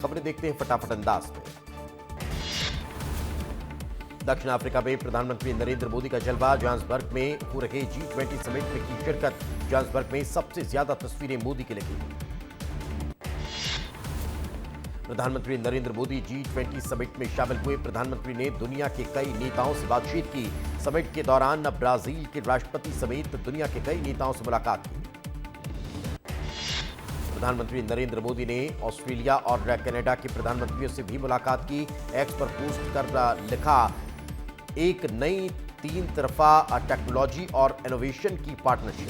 खबरें देखते हैं फटाफट अंदाज में। दक्षिण अफ्रीका में प्रधानमंत्री नरेंद्र मोदी का जलवा, जोहान्सबर्ग में हो रहे G20 समिट में की शिरकत। जोहान्सबर्ग में सबसे ज्यादा तस्वीरें मोदी की लगी। प्रधानमंत्री नरेंद्र मोदी G20 समिट में शामिल हुए। प्रधानमंत्री ने दुनिया के कई नेताओं से बातचीत की। समिट के दौरान ब्राजील के राष्ट्रपति समेत दुनिया के कई नेताओं से मुलाकात की। प्रधानमंत्री नरेंद्र मोदी ने ऑस्ट्रेलिया और कनाडा के प्रधानमंत्रियों से भी मुलाकात की। एक्स पर पोस्ट कर लिखा, एक नई 3 तरफा टेक्नोलॉजी और इनोवेशन की पार्टनरशिप।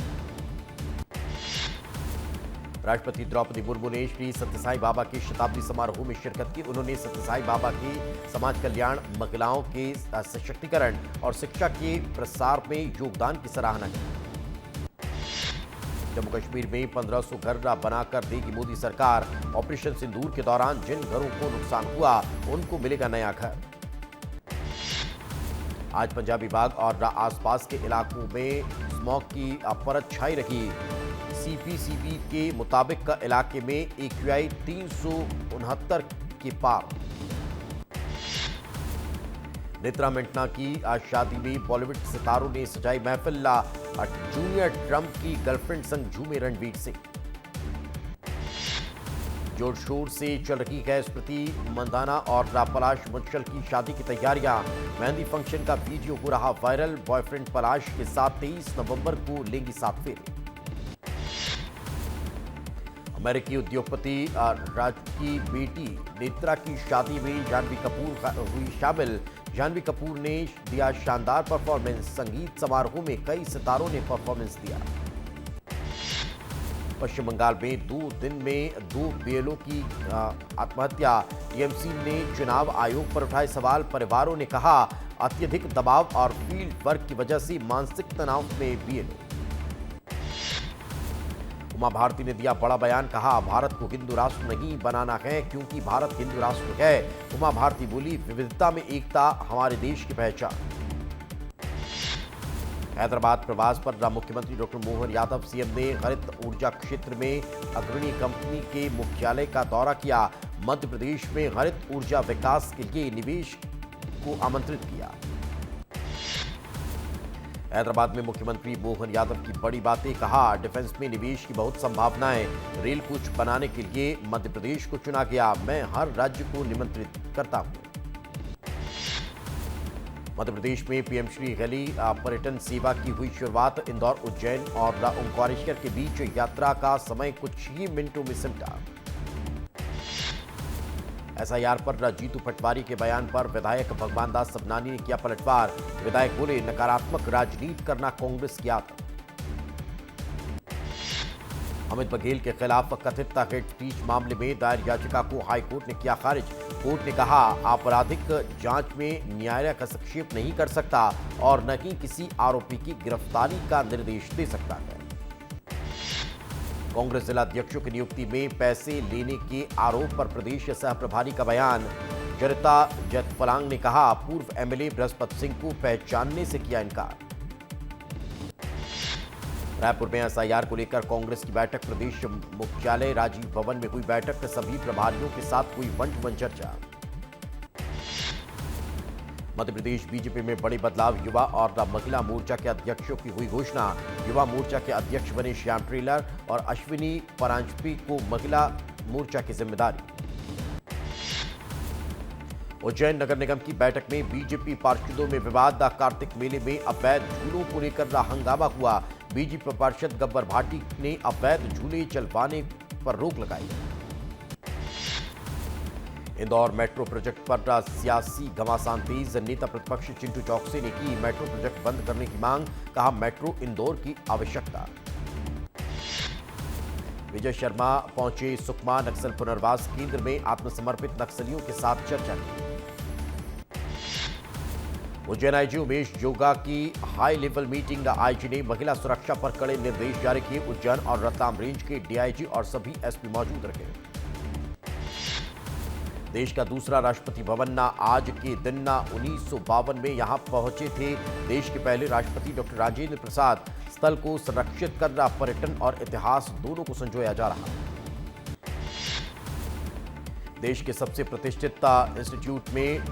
राष्ट्रपति द्रौपदी मुर्मू ने श्री सत्यसाई बाबा के शताब्दी समारोह में शिरकत की। उन्होंने सत्यसाई बाबा के समाज कल्याण, महिलाओं के सशक्तिकरण और शिक्षा के प्रसार में योगदान की सराहना की। जम्मू कश्मीर में 1500 घर बनाकर देगी मोदी सरकार। ऑपरेशन सिंदूर के दौरान जिन घरों को नुकसान हुआ उनको मिलेगा नया घर। आज पंजाबी बाग और आसपास के इलाकों में स्मॉग की परत छाई रही। सीपीसीबी के मुताबिक इलाके में AQI 369 के पार। नेत्रा मिंटना की आज शादी में बॉलीवुड सितारों ने सजाई महफिल। जूनियर ट्रंप की गर्लफ्रेंड संग झूमे रणवीर सिंह। जोर शोर से चल रही है स्मृति मंदाना और पलाश मुंशल की शादी की तैयारियां। मेहंदी फंक्शन का वीडियो हो रहा वायरल। बॉयफ्रेंड पलाश के साथ 23 नवंबर को लेंगी 7 फेरे। अमेरिकी उद्योगपति राज की बेटी नेत्रा की शादी में जाह्नवी कपूर हुई शामिल। जाह्नवी कपूर ने दिया शानदार परफॉर्मेंस। संगीत समारोह में कई सितारों ने परफॉर्मेंस दिया। पश्चिम बंगाल में 2 दिन में 2 BLO की आत्महत्या। टीएमसी ने चुनाव आयोग पर उठाए सवाल। परिवारों ने कहा, अत्यधिक दबाव और फील्ड वर्क की वजह से मानसिक तनाव में BLO। उमा भारती ने दिया बड़ा बयान। कहा, भारत को हिंदू राष्ट्र नहीं बनाना है क्योंकि भारत हिंदू राष्ट्र है। उमा भारती बोली, विविधता में एकता हमारे देश की पहचान। हैदराबाद प्रवास पर मुख्यमंत्री डॉक्टर मोहन यादव। सीएम ने हरित ऊर्जा क्षेत्र में अग्रणी कंपनी के मुख्यालय का दौरा किया। मध्य प्रदेश में हरित ऊर्जा विकास के लिए निवेश को आमंत्रित किया। हैदराबाद में मुख्यमंत्री मोहन यादव की बड़ी बातें। कहा, डिफेंस में निवेश की बहुत संभावनाएं। रेल कुछ बनाने के लिए मध्य प्रदेश को चुना गया। मैं हर राज्य को निमंत्रित करता हूं। मध्य प्रदेश में पीएम श्री गली पर्यटन सेवा की हुई शुरुआत। इंदौर, उज्जैन और ओंकारेश्वर के बीच यात्रा का समय कुछ ही मिनटों में सिमटा। SIR पर जीतू पटवारी के बयान पर विधायक भगवान दास सबनानी ने किया पलटवार। विधायक बोले, नकारात्मक राजनीति करना कांग्रेस की आदत। अमित बघेल के खिलाफ कथित हेट स्पीच मामले में दायर याचिका को हाईकोर्ट ने किया खारिज। कोर्ट ने कहा, आपराधिक जांच में न्यायालय हस्तक्षेप नहीं कर सकता और न ही किसी आरोपी की गिरफ्तारी का निर्देश दे सकता है। कांग्रेस जिला अध्यक्षों की नियुक्ति में पैसे लेने के आरोप पर प्रदेश सह प्रभारी का बयान। जरिता जयफलांग ने कहा, पूर्व MLA बृहस्पति सिंह को पहचानने से किया इनकार। रायपुर में SIR को लेकर कांग्रेस की बैठक। प्रदेश मुख्यालय राजीव भवन में हुई बैठक। सभी प्रभारियों के साथ हुई वन टू वन चर्चा। मध्य प्रदेश बीजेपी में बड़े बदलाव। युवा और महिला मोर्चा के अध्यक्षों की हुई घोषणा। युवा मोर्चा के अध्यक्ष बने श्याम ट्रेलर और अश्विनी परांजपे को महिला मोर्चा की जिम्मेदारी। उज्जैन नगर निगम की बैठक में बीजेपी पार्षदों में विवाद। कार्तिक मेले में अवैध झूलों को लेकर हंगामा हुआ। बीजेपी पार्षद गब्बर भाटी ने अवैध झूले चलवाने पर रोक लगाई। इंदौर मेट्रो प्रोजेक्ट पर सियासी घमासान तेज। नेता प्रतिपक्ष चिंटू चौकसी ने की मेट्रो प्रोजेक्ट बंद करने की मांग। कहा, मेट्रो इंदौर की आवश्यकता। विजय शर्मा पहुंचे सुकमा नक्सल पुनर्वास केंद्र में आत्मसमर्पित नक्सलियों के साथ चर्चा की। उज्जैन आईजी उमेश जोगा की हाई लेवल मीटिंग। आईजी ने महिला सुरक्षा पर कड़े निर्देश जारी किए। उज्जैन और रतलाम रेंज के DIG और सभी SP मौजूद रखे। देश का दूसरा राष्ट्रपति भवन आज के दिन 1952 में यहां पहुंचे थे। देश के पहले राष्ट्रपति डॉक्टर राजेंद्र प्रसाद। स्थल को संरक्षित कर पर्यटन और इतिहास दोनों को संजोया जा रहा। देश के सबसे प्रतिष्ठित इंस्टीट्यूट में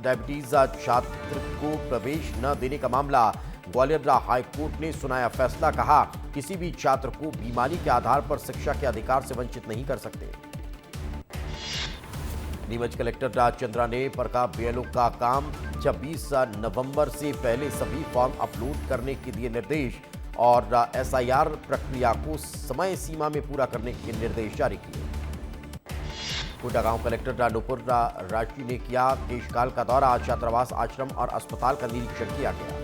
डायबिटीज छात्र को प्रवेश न देने का मामला, ग्वालियर हाई कोर्ट ने सुनाया फैसला। कहा, किसी भी छात्र को बीमारी के आधार पर शिक्षा के अधिकार से वंचित नहीं कर सकते। नीमच कलेक्टर चंद्रा ने परका बीएलओ का काम 26 नवंबर से पहले सभी फॉर्म अपलोड करने के दिए निर्देश और एसआईआर प्रक्रिया को समय सीमा में पूरा करने के निर्देश जारी किए। कोटा गांव कलेक्टर नुपुर राशि ने किया केशकाल का दौरा, छात्रावास, आश्रम और अस्पताल का निरीक्षण किया गया।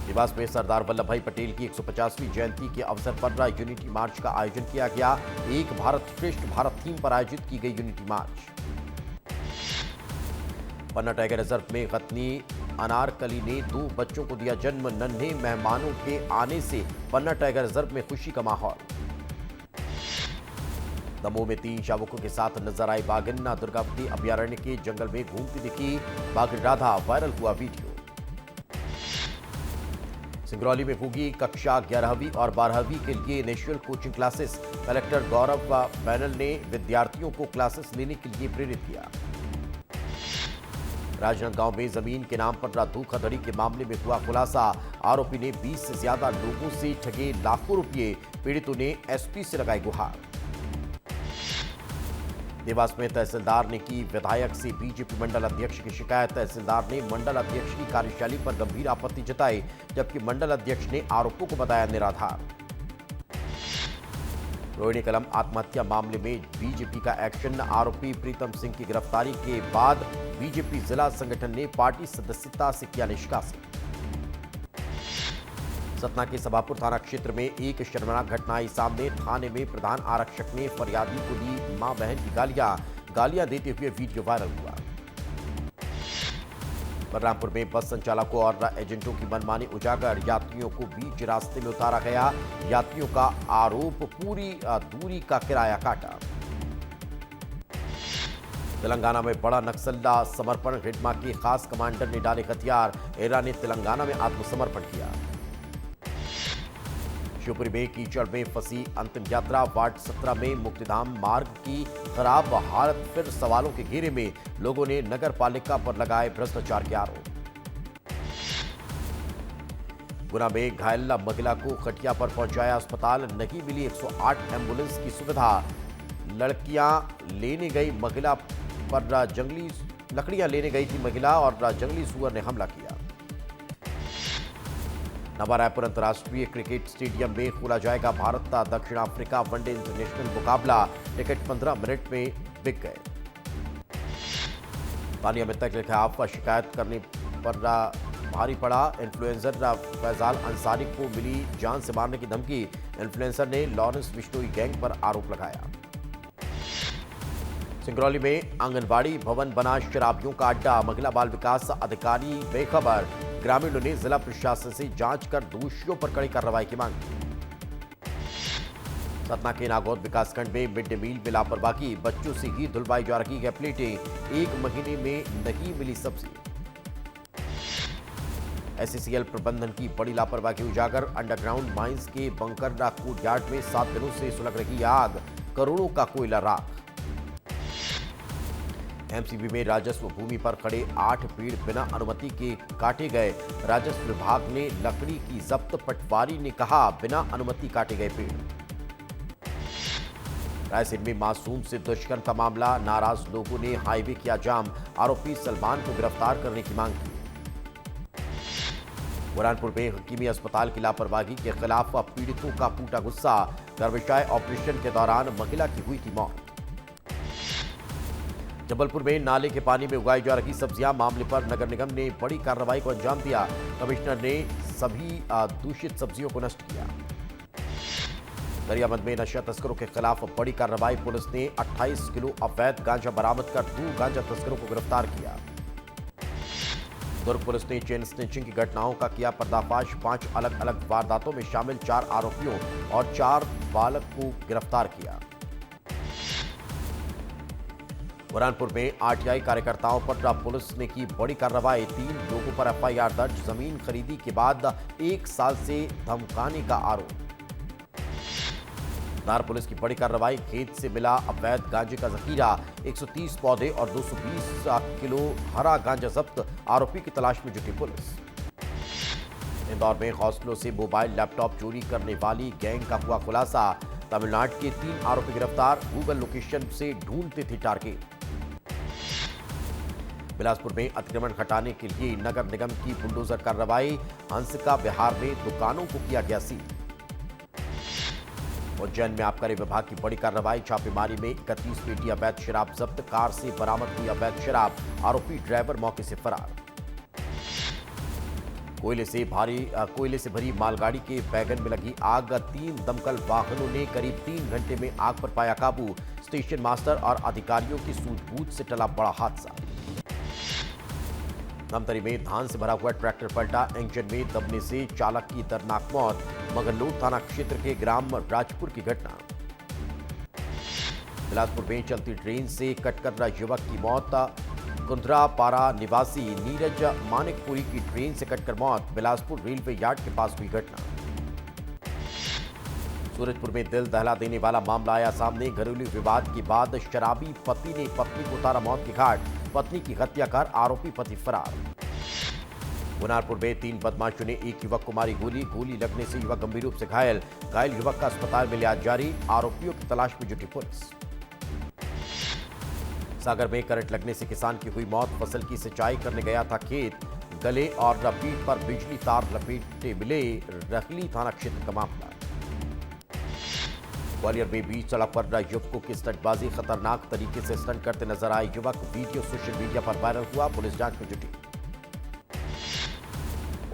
देवास में सरदार वल्लभ भाई पटेल की 150वीं जयंती के अवसर पर यूनिटी मार्च का आयोजन किया गया। एक भारत श्रेष्ठ भारत थीम पर आयोजित की गई यूनिटी मार्च। पन्ना टाइगर रिजर्व में गतनी अनारकली ने 2 बच्चों को दिया जन्म। नन्हे मेहमानों के आने से पन्ना टाइगर रिजर्व में खुशी का माहौल। दमोह में 3 शावकों के साथ नजर आई बाघिन, दुर्गावती अभयारण्य के जंगल में घूमती दिखी बाघिन राधा, वायरल हुआ वीडियो। सिंगरौली में होगी कक्षा 11वीं और 12वीं के लिए निःशुल्क कोचिंग क्लासेस। कलेक्टर गौरव बैनल ने विद्यार्थियों को क्लासेस लेने के लिए प्रेरित किया। राजनांदगांव में जमीन के नाम पर धोखाधड़ी के मामले में हुआ खुलासा। आरोपी ने 20 से ज्यादा लोगों से ठगे लाखों रुपये। पीड़ितों ने एसपी से लगाई गुहार। देवास में तहसीलदार ने की विधायक से बीजेपी मंडल अध्यक्ष की शिकायत। तहसीलदार ने मंडल अध्यक्ष की कार्यशैली पर गंभीर आपत्ति जताई, जबकि मंडल अध्यक्ष ने आरोपों को बताया निराधार। रोहिणी कलम आत्महत्या मामले में बीजेपी का एक्शन। आरोपी प्रीतम सिंह की गिरफ्तारी के बाद बीजेपी जिला संगठन ने पार्टी सदस्यता से किया निष्कासित। सतना के सभापुर थाना क्षेत्र में एक शर्मनाक घटना आई सामने। थाने में प्रधान आरक्षक ने फरियादी को दी मां बहन की गालियां देते हुए वीडियो वायरल हुआ। बलरामपुर में बस संचालकों और एजेंटों की मनमानी उजागर। यात्रियों को बीच रास्ते में उतारा गया। यात्रियों का आरोप पूरी दूरी का किराया काटा। तेलंगाना में बड़ा नक्सल समर्पण। हिडमा के खास कमांडर ने डाले हथियार। एरा ने तेलंगाना में आत्मसमर्पण किया। शिवपुरी में कीचड़ में फंसी अंतिम यात्रा। वार्ड 17 में मुक्तिधाम मार्ग की खराब हालत फिर सवालों के घेरे में। लोगों ने नगर पालिका पर लगाए भ्रष्टाचार के आरोप। गुना में घायल महिला को खटिया पर पहुंचाया अस्पताल। नहीं मिली 108 एम्बुलेंस की सुविधा। लकड़ियां लेने गई थी महिला और जंगली सुअर ने हमला किया। नवा रायपुर अंतर्राष्ट्रीय क्रिकेट स्टेडियम में खोला जाएगा भारत दक्षिण अफ्रीका वनडे इंटरनेशनल मुकाबला। टिकट 15 मिनट में बिक गए। तानिया मित्तल के खिलाफ शिकायत करने पर भारी पड़ा। इन्फ्लुएंसर फैजाल अंसारी को मिली जान से मारने की धमकी। इन्फ्लुएंसर ने लॉरेंस बिश्नोई गैंग पर आरोप लगाया। सिंगरौली में आंगनबाड़ी भवन बना शराबियों का अड्डा। महिला बाल विकास अधिकारी बेखबर। ग्रामीणों ने जिला प्रशासन से जांच कर दोषियों पर कड़ी कार्रवाई की मांग की। सतना के नागौद विकासखंड में मिड डे मील में लापरवाही। बच्चों से ही धुलवाई जा रही है प्लेटें। 1 महीने में नहीं मिली सब्जी। एससीसीएल प्रबंधन की बड़ी लापरवाही उजागर। अंडरग्राउंड माइंस के बंकर कोर्ट यार्ड में 7 दिनों से सुलग रही आग। करोड़ों का कोयला राख। एमसीबी में राजस्व भूमि पर खड़े 8 पेड़ बिना अनुमति के काटे गए। राजस्व विभाग ने लकड़ी की जब्त। पटवारी ने कहा बिना अनुमति काटे गए पेड़। रायसेन में मासूम से दुष्कर्म का मामला। नाराज लोगों ने हाईवे किया जाम। आरोपी सलमान को गिरफ्तार करने की मांग की। बुरहानपुर में हकीमी अस्पताल की लापरवाही के खिलाफ पीड़ितों का फूटा गुस्सा। गर्भाशय ऑपरेशन के दौरान महिला की हुई थी मौत। जबलपुर में नाले के पानी में उगाई जा रही सब्जियां मामले पर नगर निगम ने बड़ी कार्रवाई को अंजाम दिया। कमिश्नर ने सभी दूषित सब्जियों को नष्ट किया। गरियाबंद में नशा तस्करों के खिलाफ बड़ी कार्रवाई। पुलिस ने 28 किलो अवैध गांजा बरामद कर 2 गांजा तस्करों को गिरफ्तार किया। दुर्ग पुलिस ने चेन स्नैचिंग की घटनाओं का किया पर्दाफाश। 5 अलग अलग वारदातों में शामिल 4 आरोपियों और 4 बालक को गिरफ्तार किया। बुरहानपुर में आरटीआई कार्यकर्ताओं पर पुलिस ने की बड़ी कार्रवाई। 3 लोगों पर एफआईआर दर्ज। जमीन खरीदी के बाद 1 साल से धमकाने का आरोप। धार पुलिस की बड़ी कार्रवाई, खेत से मिला अवैध गांजे का जखीरा, 130 पौधे और 220 किलो हरा गांजा जब्त, आरोपी की तलाश में जुटी पुलिस। इंदौर में हॉस्टलों से मोबाइल लैपटॉप चोरी करने वाली गैंग का हुआ खुलासा, तमिलनाडु के 3 आरोपी गिरफ्तार, गूगल लोकेशन से ढूंढते थे टारगेट। बिलासपुर में अतिक्रमण हटाने के लिए नगर निगम की बुलडोजर कार्रवाई, हंसिका विहार में दुकानों को किया गया सील। उज्जैन में आबकारी विभाग की बड़ी कार्रवाई, छापेमारी में 31 पेटी अवैध शराब जब्त, कार से बरामद हुई अवैध शराब, आरोपी ड्राइवर मौके से फरार। कोयले से भरी मालगाड़ी के वैगन में लगी आग, 3 दमकल वाहनों ने करीब 3 घंटे में आग पर पाया काबू, स्टेशन मास्टर और अधिकारियों की सूझबूझ से टला बड़ा हादसा। धमतरी में धान से भरा हुआ ट्रैक्टर पलटा, इंजन में दबने से चालक की दर्दनाक मौत, मगरलोड थाना क्षेत्र के ग्राम राजपुर की घटना। बिलासपुर में चलती ट्रेन से कटकर युवक की मौत, कुंद्रापारा निवासी नीरज मानिकपुरी की ट्रेन से कटकर मौत, बिलासपुर रेलवे यार्ड के पास हुई घटना। सूरजपुर में दिल दहला देने वाला मामला आया सामने, घरेलू विवाद के बाद शराबी पति ने पत्नी को उतारा मौत के घाट, पत्नी की हत्या कर आरोपी पति फरार। गुनारपुर में 3 बदमाशों ने एक युवक को मारी गोली लगने से युवक गंभीर रूप से घायल युवक का अस्पताल में इलाज जारी, आरोपियों की तलाश में जुटी पुलिस। सागर में करंट लगने से किसान की हुई मौत, फसल की सिंचाई करने गया था खेत, गले और पीठ पर बिजली तार लपेटे मिले, रहली थाना क्षेत्र का मामला। ग्वालियर में बीच सड़क पर युवकों की स्टंटबाजी, खतरनाक तरीके से स्टंट करते नजर आए युवक, वीडियो सोशल मीडिया पर वायरल हुआ, पुलिस जांच में जुटी।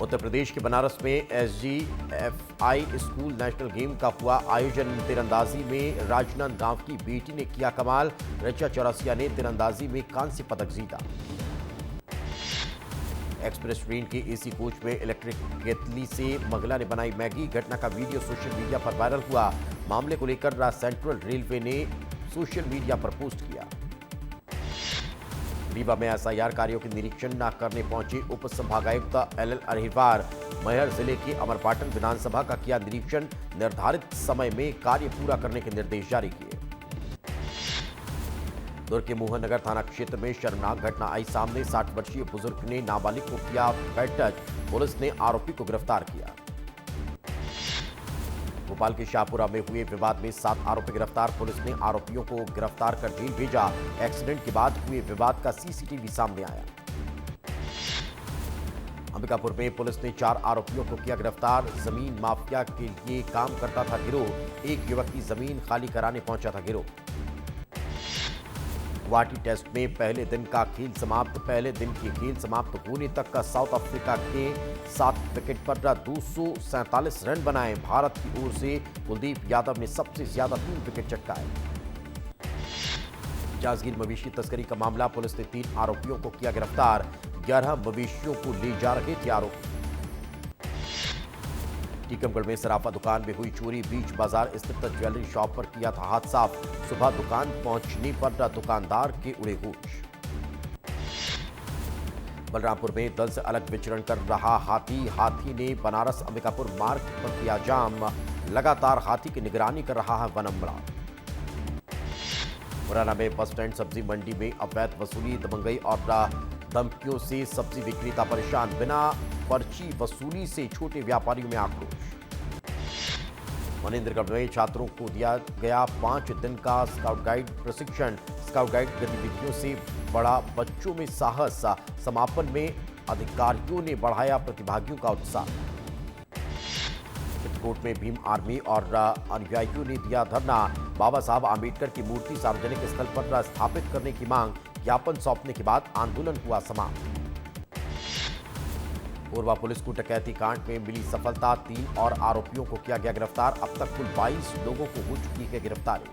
उत्तर प्रदेश के बनारस में SGFI स्कूल नेशनल गेम का हुआ आयोजन, तीरंदाजी में राजनंद गांव की बेटी ने किया कमाल, ऋचा चौरसिया ने तीरंदाजी में कांस्य पदक जीता। एक्सप्रेस ट्रेन के AC कोच में इलेक्ट्रिक केतली से महिला ने बनाई मैगी, घटना का वीडियो सोशल मीडिया पर वायरल हुआ, मामले को लेकर सेंट्रल रेलवे ने सोशल मीडिया पर पोस्ट किया। रीवा में SIR कार्यों के निरीक्षण न करने पहुंचे उप संभागायुक्त LL अहिरवार, मैहर जिले की अमरपाटन विधानसभा का किया निरीक्षण, निर्धारित समय में कार्य पूरा करने के निर्देश जारी किए। दुर्ग के मोहननगर थाना क्षेत्र में शर्मनाक घटना आई सामने, 60 वर्षीय बुजुर्ग ने नाबालिग को किया पेट टच, पुलिस ने आरोपी को गिरफ्तार किया। भोपाल के शाहपुरा में हुए विवाद में 7 आरोपी गिरफ्तार, पुलिस ने आरोपियों को गिरफ्तार कर जेल भेजा, एक्सीडेंट के बाद हुए विवाद का CCTV सामने आया। अंबिकापुर में पुलिस ने 4 आरोपियों को किया गिरफ्तार, जमीन माफिया के लिए काम करता था गिरोह, एक युवक की जमीन खाली कराने पहुंचा था गिरोह। गुवाहाटी टेस्ट में पहले दिन के खेल समाप्त होने तक का साउथ अफ्रीका के 7 विकेट पर 247 रन बनाए, भारत की ओर से कुलदीप यादव ने सबसे ज्यादा 3 विकेट चटकाए। जांजगीर मवेशी तस्करी का मामला, पुलिस ने 3 आरोपियों को किया गिरफ्तार, 11 मवेशियों को ले जा रहे थे आरोपी। टीकमगढ़ में सराफा दुकान में हुई चोरी, बीच बाजार स्थित ज्वेलरी शॉप पर किया था हाथ साफ, सुबह दुकान पहुंचने पर दुकानदार के उड़े होश। बलरामपुर में दल से अलग विचरण कर रहा हाथी ने बनारस अंबिकापुर मार्ग पर किया जाम, लगातार हाथी की निगरानी कर रहा है वन अमला। मुरैना में बस स्टैंड सब्जी मंडी में अवैध वसूली, दबंगई और धमकियों से सब्जी विक्रेता परेशान, बिना पर्ची वसूली से छोटे व्यापारियों में आक्रोश। मनेंद्रगढ़ में छात्रों को दिया गया 5 दिन का स्काउट गाइड प्रशिक्षण, स्काउट गाइड गतिविधियों से बढ़ा बच्चों में साहस, समापन में अधिकारियों ने बढ़ाया प्रतिभागियों का उत्साह। चित्रकूट में भीम आर्मी और अनुयायियों ने दिया धरना, बाबा साहब आंबेडकर की मूर्ति सार्वजनिक स्थल पर स्थापित करने की मांग, ज्ञापन सौंपने के बाद आंदोलन हुआ समाप्त। कोरबा पुलिस को डकैती कांड में मिली सफलता, 3 और आरोपियों को किया गया गिरफ्तार, अब तक कुल 22 लोगों को हो चुकी है गिरफ्तारी।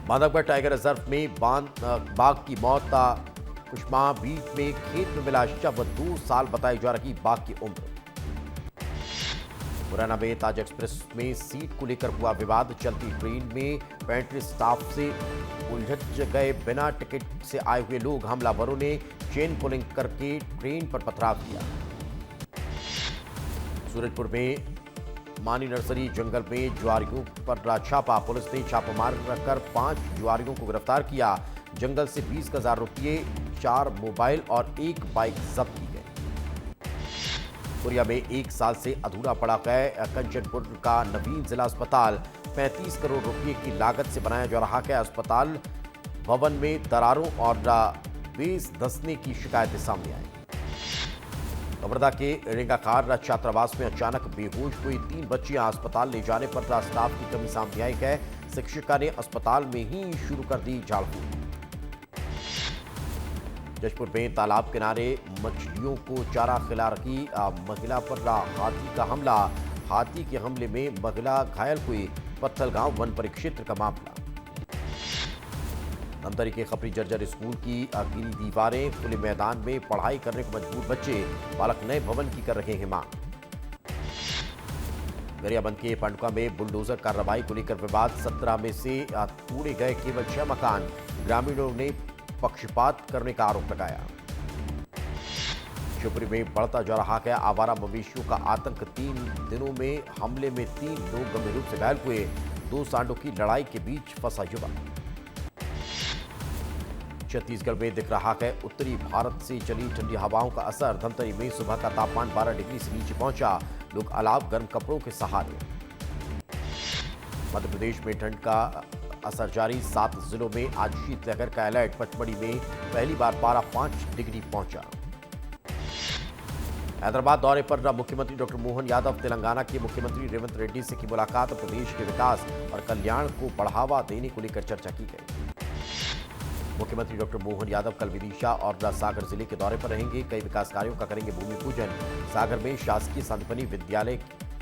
बांधवगढ़ टाइगर रिजर्व में बाघ की मौत, कुशमा बीच में खेत में मिला शव, 2 साल बताई जा रही बाघ की उम्र। मुरैना में ताज एक्सप्रेस में सीट को लेकर हुआ विवाद, चलती ट्रेन में पेंट्री स्टाफ से उलझ गए बिना टिकट से आए हुए लोग, हमलावरों ने चेन पुलिंग करके ट्रेन पर पथराव किया। सूरजपुर में उस्मानी नर्सरी जंगल में जुआरियों पर छापा। पुलिस ने छापामार कर 5 जुआरियों को गिरफ्तार किया। जंगल से 20,000 रुपये, 4 मोबाइल और 1 बाइक जब्त की गई। कोरिया में 1 साल से अधूरा पड़ा है कंचनपुर का नवीन जिला अस्पताल। 35 करोड़ रुपये की लागत से बनाया जा रहा है अस्पताल। भवन में दरारों और बेस धंसने की शिकायतें सामने आई। कवर्धा के रेंगाखार छात्रावास में अचानक बेहोश हुई 3 बच्चियां। अस्पताल ले जाने पर स्टाफ की कमी सामने आई है। शिक्षिका ने अस्पताल में ही शुरू कर दी झाड़ फूक। जशपुर में तालाब किनारे मछलियों को चारा खिला रही महिला पर हाथी का हमला। हाथी के हमले में महिला घायल हुई। पत्थलगांव वन परिक्षेत्र का मामला। धमतरी के खपरी जर्जर स्कूल की गिरी दीवारें, खुले मैदान में पढ़ाई करने को मजबूर बच्चे। पालक नए भवन की कर रहे हैं मांग। गरियाबंद के पंडुका में बुलडोजर कार्रवाई को लेकर विवाद। 17 में से तोड़े गए केवल 6 मकान। ग्रामीणों ने पक्षपात करने का आरोप लगाया। शिवपुरी में बढ़ता जा रहा है आवारा मवेशियों का आतंक। 3 दिनों में हमले में 3 लोग गंभीर रूप से घायल हुए। 2 सांडों की लड़ाई के बीच फंसा युवक। छत्तीसगढ़ में दिख रहा है उत्तरी भारत से चली ठंडी हवाओं का असर। धमतरी में सुबह का तापमान 12 डिग्री से नीचे पहुंचा। लोग अलाव गर्म कपड़ों के सहारे। मध्य प्रदेश में ठंड का असर जारी। 7 जिलों में आज शीतलहर का अलर्ट। पचमढ़ी में पहली बार पारा 5 डिग्री पहुंचा। हैदराबाद दौरे पर मुख्यमंत्री डॉक्टर मोहन यादव। तेलंगाना के मुख्यमंत्री रेवंत रेड्डी से की मुलाकात। प्रदेश के विकास और कल्याण को बढ़ावा देने को लेकर चर्चा की गई। मुख्यमंत्री डॉक्टर मोहन यादव कल विदिशा और सागर जिले के दौरे पर रहेंगे। कई विकास कार्यों का करेंगे भूमि पूजन। सागर में शासकीय संतपनी विद्यालय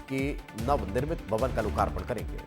के नवनिर्मित भवन का लोकार्पण करेंगे।